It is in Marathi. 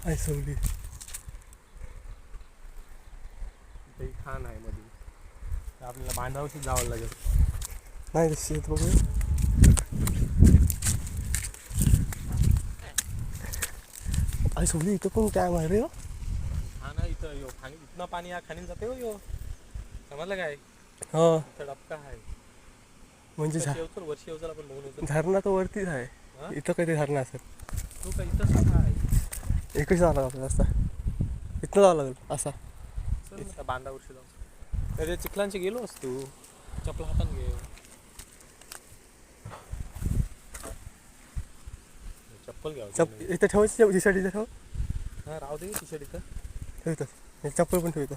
आयसवली ते खान आहे मध्ये, आपल्याला बांधावरच जावं लागेल. नाही शेत बघू. आयसवली इथं पण काय आहे रे. हा ना, इथं यो खाणी इथनं पाणी या खाणीन जाते हो. यो समजलं काय, हा इथं डबका आहे. म्हणजे शेवचल वर शेवचल आपण बघून येतो. झरणा तर वरतीच आहे. हा? इथं काही झरणा असेल. तो का इथं सुद्धा आहे. एकच जावं लागेल आपल्याला रस्ता. इथनं जावं लागेल असा. चल ना बांधावरशी जाऊ. तर चिखलांची गेलो असतो, चपला हातान घे. चप्पल घ्यावं. इथं ठेवायची टी शर्ट इथं ठेव. हा राहू दे टी शर्ट इथं. ठेवतो चप्पल पण ठेवतो.